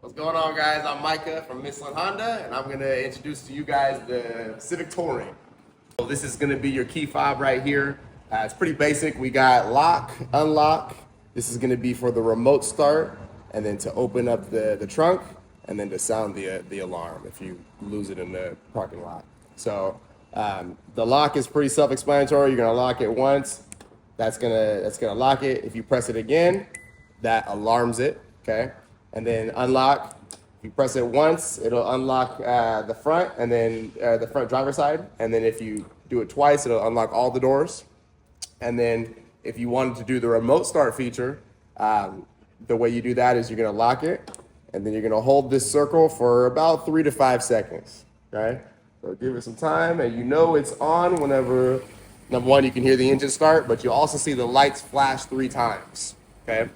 What's going on, guys? I'm Micah from Michelin Honda, and I'm going to introduce to you guys the Civic Touring. So this is going to be your key fob right here. It's pretty basic. We got lock, unlock. This is going to be for the remote start, and then to open up the trunk, and then to sound the alarm if you lose it in the parking lot. So the lock is pretty self-explanatory. You're going to lock it once. That's gonna lock it. If you press it again, that alarms it. Okay, and then unlock. If you press it once, it'll unlock the front, and then the front driver's side. And then if you do it twice, it'll unlock all the doors. And then if you wanted to do the remote start feature, the way you do that is you're gonna lock it, and then you're gonna hold this circle for about 3 to 5 seconds. Okay, so give it some time, and you know it's on whenever. Number one, you can hear the engine start, but you'll also see the lights flash 3 times. Okay.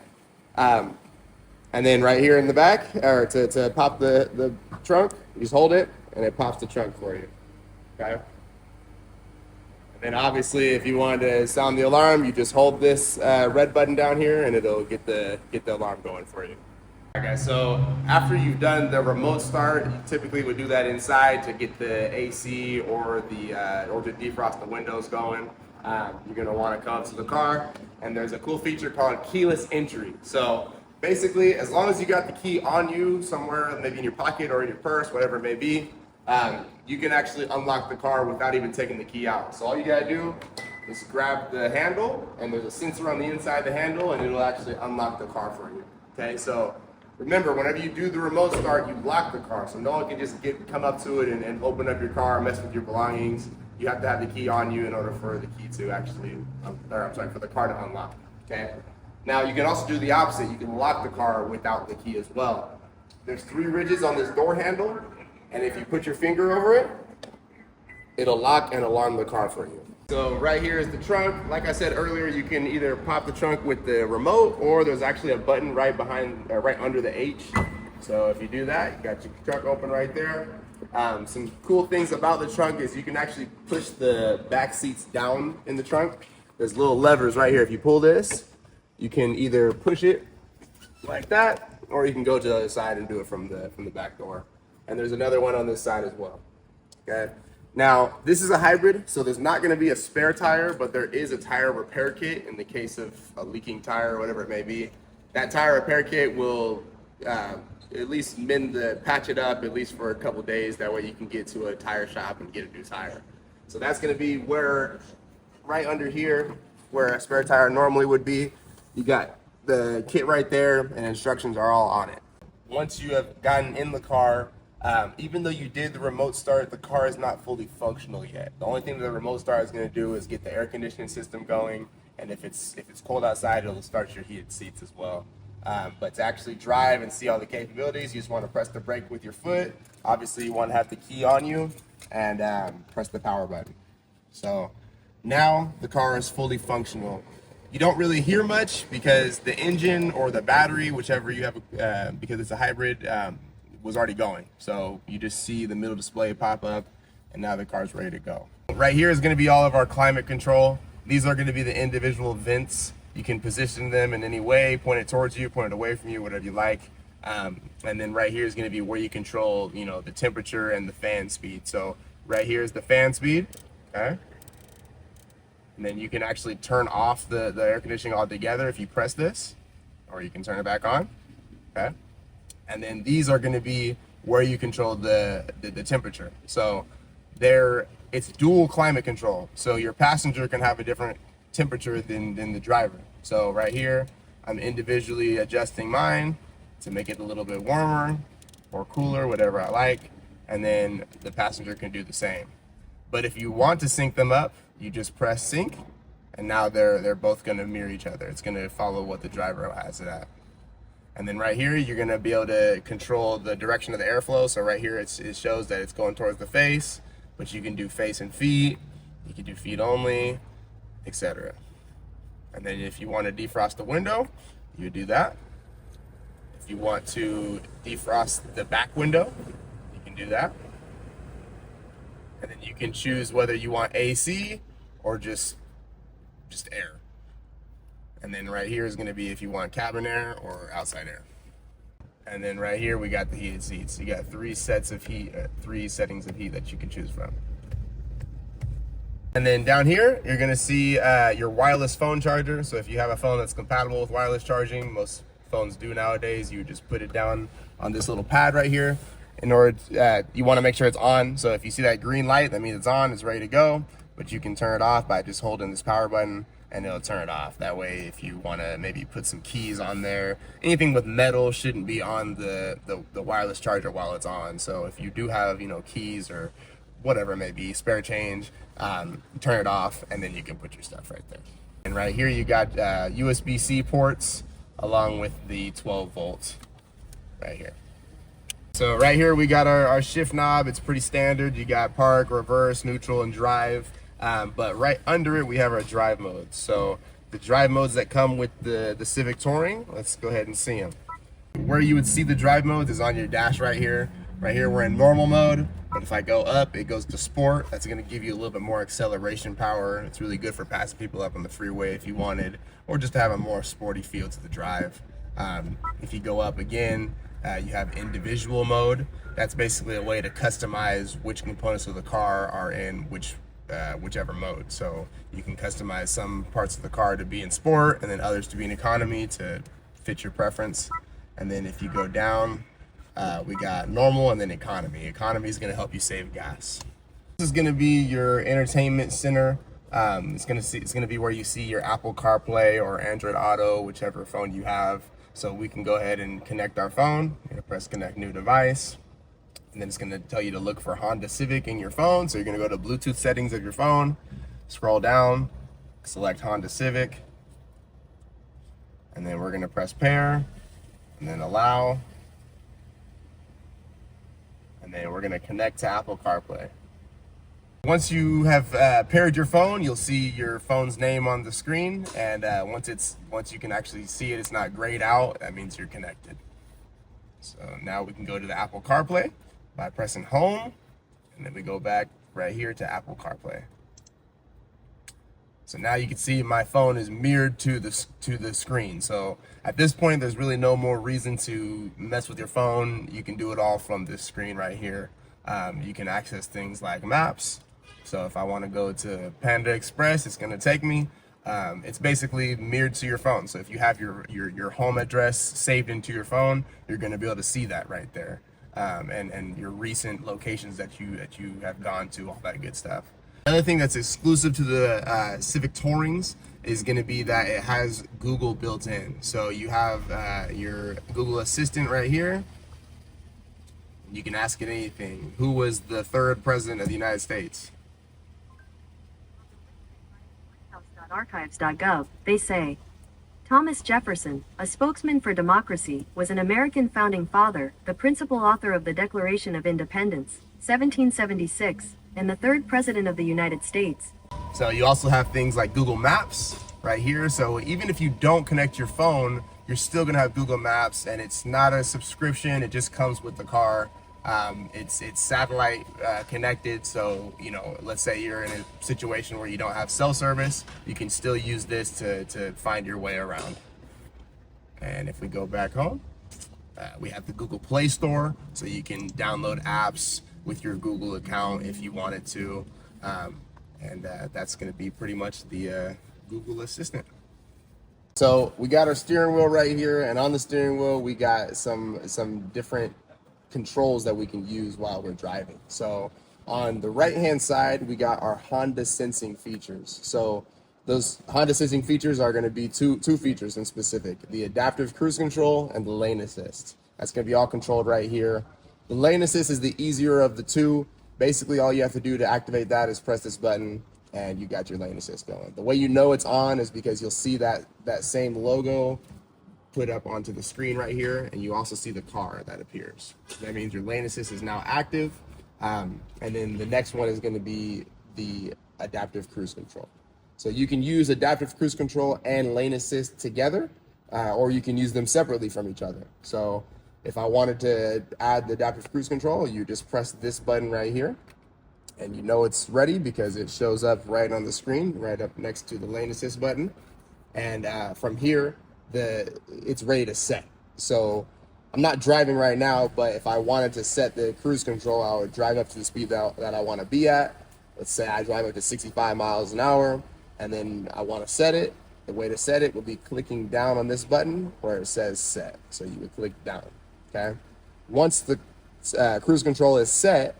And then right here in the back, or to pop the trunk, you just hold it and it pops the trunk for you. Okay. And then obviously, if you wanted to sound the alarm, you just hold this red button down here and it'll get the alarm going for you. Okay, so after you've done the remote start, you typically would do that inside to get the AC or to defrost the windows going. You're gonna want to come to the car, and there's a cool feature called keyless entry. So basically, as long as you got the key on you somewhere, maybe in your pocket or in your purse, whatever it may be, you can actually unlock the car without even taking the key out. So all you gotta do is grab the handle, and there's a sensor on the inside the handle, and it'll actually unlock the car for you. Okay, so remember, whenever you do the remote start, you lock the car, so no one can just come up to it and open up your car, mess with your belongings. You have to have the key on you in order for the key to actually, for the car to unlock. Okay. Now you can also do the opposite. You can lock the car without the key as well. There's 3 ridges on this door handle, and if you put your finger over it, it'll lock and alarm the car for you. So right here is the trunk. Like I said earlier, you can either pop the trunk with the remote, or there's actually a button right under the H. So if you do that, you got your trunk open right there. Some cool things about the trunk is you can actually push the back seats down in the trunk. There's little levers right here. If you pull this, you can either push it like that, or you can go to the other side and do it from the back door. And there's another one on this side as well. Okay. Now, this is a hybrid, so there's not going to be a spare tire, but there is a tire repair kit in the case of a leaking tire or whatever it may be. That tire repair kit will at least patch it up at least for a couple days. That way you can get to a tire shop and get a new tire. So that's going to be right under here, where a spare tire normally would be. You got the kit right there, and instructions are all on it. Once you have gotten in the car, even though you did the remote start, the car is not fully functional yet. The only thing the remote start is going to do is get the air conditioning system going, and if it's cold outside, it'll start your heated seats as well. But to actually drive and see all the capabilities, you just want to press the brake with your foot. Obviously, you want to have the key on you and press the power button. So now the car is fully functional. You don't really hear much because the engine or the battery, whichever you have, because it's a hybrid, was already going. So you just see the middle display pop up, and now the car's ready to go. Right here is going to be all of our climate control. These are going to be the individual vents. You can position them in any way, point it towards you, point it away from you, whatever you like. And then right here is going to be where you control, the temperature and the fan speed. So right here is the fan speed. Okay. And then you can actually turn off the air conditioning altogether if you press this, or you can turn it back on. Okay. And then these are going to be where you control the temperature. So it's dual climate control. So your passenger can have a different temperature than the driver. So right here, I'm individually adjusting mine to make it a little bit warmer or cooler, whatever I like. And then the passenger can do the same. But if you want to sync them up, you just press sync, and now they're both going to mirror each other. It's going to follow what the driver has it at. And then right here, you're going to be able to control the direction of the airflow. So right here, it shows that it's going towards the face, but you can do face and feet. You can do feet only, etc. And then if you want to defrost the window, you do that. If you want to defrost the back window, you can do that. And then you can choose whether you want AC or just air. And then right here is going to be if you want cabin air or outside air. And then right here, we got the heated seats. You got three settings of heat that you can choose from. And then down here, you're gonna see your wireless phone charger. So if you have a phone that's compatible with wireless charging, most phones do nowadays, you just put it down on this little pad right here. In order to, you wanna make sure it's on. So if you see that green light, that means it's on, it's ready to go. But you can turn it off by just holding this power button and it'll turn it off. That way, if you wanna maybe put some keys on there, anything with metal shouldn't be on the wireless charger while it's on. So if you do have, keys or whatever it may be, spare change, turn it off, and then you can put your stuff right there. And right here you got USB-C ports along with the 12 volts right here. So right here we got our shift knob. It's pretty standard. You got park, reverse, neutral, and drive. But right under it we have our drive modes. So the drive modes that come with the Civic Touring, let's go ahead and see them. Where you would see the drive modes is on your dash right here. Right here we're in normal mode, but if I go up, it goes to sport. That's gonna give you a little bit more acceleration power. It's really good for passing people up on the freeway if you wanted, or just to have a more sporty feel to the drive. If you go up again, you have individual mode. That's basically a way to customize which components of the car are in whichever mode. So you can customize some parts of the car to be in sport and then others to be in economy to fit your preference. And then if you go down, we got normal and then economy. Economy is going to help you save gas. This is going to be your entertainment center. It's going to be where you see your Apple CarPlay or Android Auto, whichever phone you have. So we can go ahead and connect our phone. You're going to press connect new device. And then it's going to tell you to look for Honda Civic in your phone. So you're going to go to Bluetooth settings of your phone, scroll down, select Honda Civic. And then we're going to press pair and then allow. And then we're gonna connect to Apple CarPlay. Once you have paired your phone, you'll see your phone's name on the screen. And once you can actually see it, it's not grayed out, that means you're connected. So now we can go to the Apple CarPlay by pressing home. And then we go back right here to Apple CarPlay. So now you can see my phone is mirrored to the screen. So at this point, there's really no more reason to mess with your phone. You can do it all from this screen right here. You can access things like maps. So if I want to go to Panda Express, it's going to take me. It's basically mirrored to your phone. So if you have your home address saved into your phone, you're going to be able to see that right there. And your recent locations that you have gone to, all that good stuff. Another thing that's exclusive to the Civic Tourings is going to be that it has Google built in. So you have your Google Assistant right here. You can ask it anything. Who was the third president of the United States? Archives.gov, they say. Thomas Jefferson, a spokesman for democracy, was an American founding father, the principal author of the Declaration of Independence, 1776, and the third president of the United States. So you also have things like Google Maps right here. So even if you don't connect your phone, you're still gonna have Google Maps, and it's not a subscription, it just comes with the car. It's satellite connected, so let's say you're in a situation where you don't have cell service, you can still use this to find your way around. And if we go back home, we have the Google Play Store, so you can download apps with your Google account if you wanted to, and that's going to be pretty much the Google Assistant. So we got our steering wheel right here, and on the steering wheel we got some different controls that we can use while we're driving. So on the right hand side we got our Honda sensing features. So those Honda sensing features are going to be two features in specific: the adaptive cruise control and the lane assist. That's going to be all controlled right here. The lane assist is the easier of the two. Basically all you have to do to activate that is press this button and you got your lane assist going. The way you know it's on is because you'll see that same logo put up onto the screen right here, and you also see the car that appears. That means your lane assist is now active. And then the next one is going to be the adaptive cruise control. So you can use adaptive cruise control and lane assist together, or you can use them separately from each other. So if I wanted to add the adaptive cruise control, you just press this button right here, and you know it's ready because it shows up right on the screen, right up next to the lane assist button. And from here, it's ready to set. So I'm not driving right now, but if I wanted to set the cruise control, I would drive up to the speed that I want to be at. Let's say I drive up to 65 miles an hour, and then I want to set it. The way to set it would be clicking down on this button where it says set. So you would click down, okay? Once the cruise control is set,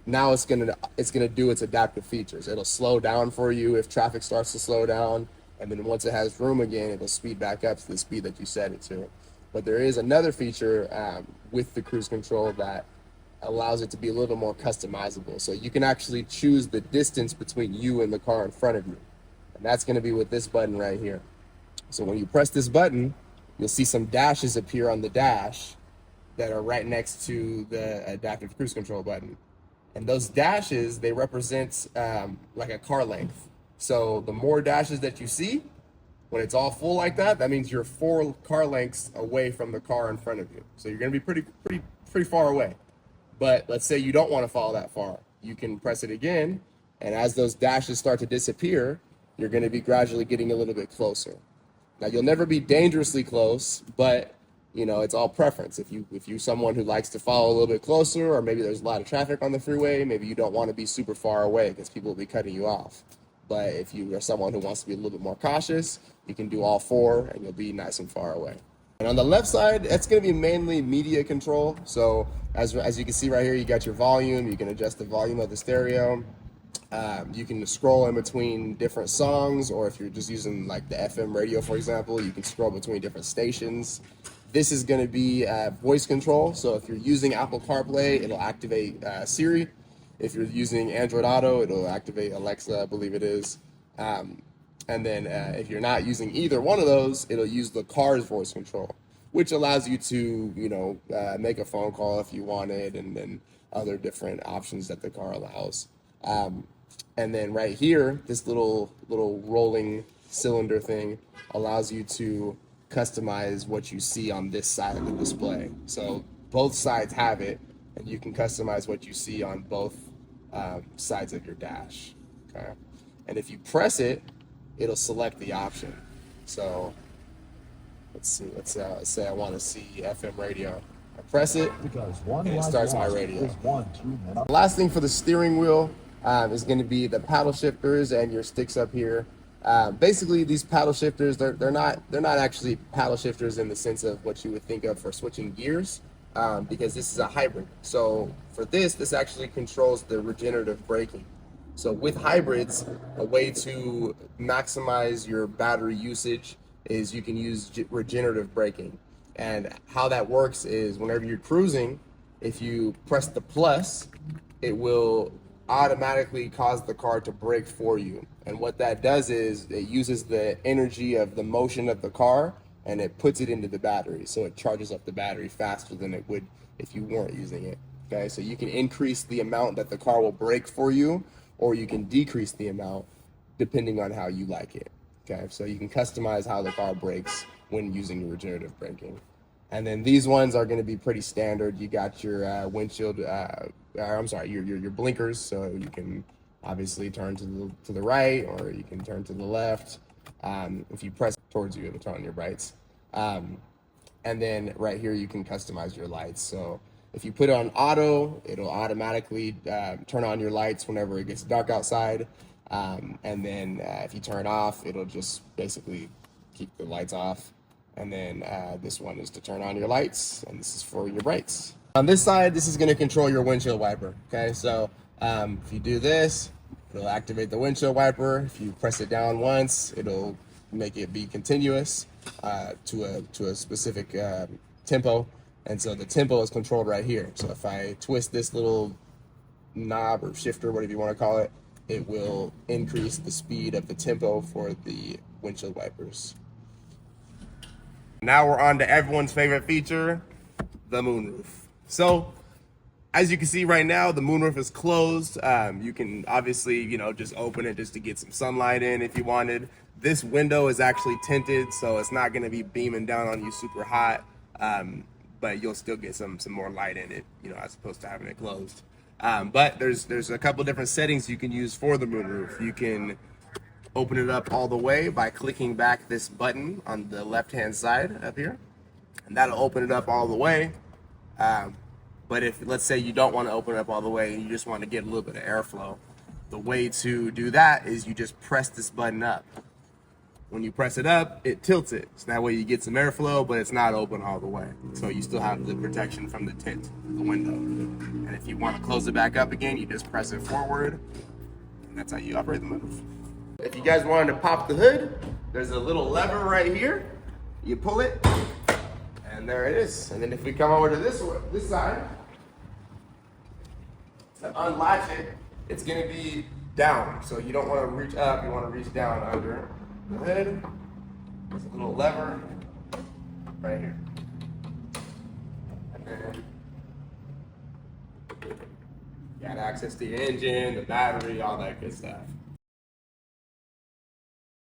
now it's gonna do its adaptive features. It'll slow down for you if traffic starts to slow down, and then once it has room again, it'll speed back up to the speed that you set it to. But there is another feature with the cruise control that allows it to be a little more customizable. So you can actually choose the distance between you and the car in front of you. And that's going to be with this button right here. So when you press this button, you'll see some dashes appear on the dash that are right next to the adaptive cruise control button. And those dashes, they represent like a car length. So the more dashes that you see, when it's all full like that, that means you're 4 car lengths away from the car in front of you. So you're going to be pretty far away. But let's say you don't want to fall that far. You can press it again, and as those dashes start to disappear, you're going to be gradually getting a little bit closer. Now, you'll never be dangerously close, but you know, it's all preference. If you're someone who likes to follow a little bit closer, or maybe there's a lot of traffic on the freeway, maybe you don't want to be super far away because people will be cutting you off. But if you are someone who wants to be a little bit more cautious, you can do all 4 and you'll be nice and far away. And on the left side, it's going to be mainly media control. So as you can see right here, you got your volume. You can adjust the volume of the stereo. You can scroll in between different songs, or if you're just using like the FM radio, for example, you can scroll between different stations. This is going to be voice control. So if you're using Apple CarPlay, it'll activate Siri. If you're using Android Auto, it'll activate Alexa, I believe it is. And then if you're not using either one of those, it'll use the car's voice control, which allows you to, you know, make a phone call if you wanted, and then other different options that the car allows. And then right here, this little rolling cylinder thing allows you to customize what you see on this side of the display. So both sides have it, and you can customize what you see on both sides of your dash. Okay, and if you press it, it'll select the option. So let's see. Let's say I want to see FM radio. I press it, and it starts my radio. The last thing for the steering wheel is going to be the paddle shifters and your sticks up here. Basically, these paddle shifters, they're not actually paddle shifters in the sense of what you would think of for switching gears, because this is a hybrid. So for this actually controls the regenerative braking. So with hybrids, a way to maximize your battery usage is you can use regenerative braking. And how that works is whenever you're cruising, if you press the plus, it will automatically cause the car to brake for you. And what that does is it uses the energy of the motion of the car and it puts it into the battery. So it charges up the battery faster than it would if you weren't using it. Okay, so you can increase the amount that the car will brake for you, or you can decrease the amount depending on how you like it. Okay, so you can customize how the car brakes when using regenerative braking. And then these ones are going to be pretty standard. You got your windshield, your blinkers, so you can obviously turn to the right, or you can turn to the left. If you press towards you, it'll turn on your brights. And then right here, you can customize your lights. So if you put it on auto, it'll automatically turn on your lights whenever it gets dark outside. And then if you turn off, it'll just basically keep the lights off. And then this one is to turn on your lights, and this is for your brights. On this side, this is going to control your windshield wiper. Okay, so if you do this, it'll activate the windshield wiper. If you press it down once, it'll make it be continuous to a specific tempo. And so the tempo is controlled right here. So if I twist this little knob or shifter, whatever you want to call it, it will increase the speed of the tempo for the windshield wipers. Now we're on to everyone's favorite feature, the moonroof. So as you can see right now, the moonroof is closed. You can obviously, just open it just to get some sunlight in if you wanted. This window is actually tinted, so it's not going to be beaming down on you super hot. But you'll still get some more light in it, as opposed to having it closed. But there's a couple different settings you can use for the moonroof. You can open it up all the way by clicking back this button on the left-hand side up here. and that'll open it up all the way. But if, let's say you don't want to open it up all the way and you just want to get a little bit of airflow, the way to do that is you just press this button up. When you press it up, it tilts it. So that way you get some airflow, but it's not open all the way. So you still have the protection from the tint, the window. And if you want to close it back up again, you just press it forward, and that's how you operate the moonroof. If you guys wanted to pop the hood, there's a little lever right here. You pull it, and there it is. And then if we come over to this side, to unlatch it, it's gonna be down. So you don't want to reach up, you want to reach down under the hood. There's a little lever right here. And then you got access to your engine, the battery, all that good stuff.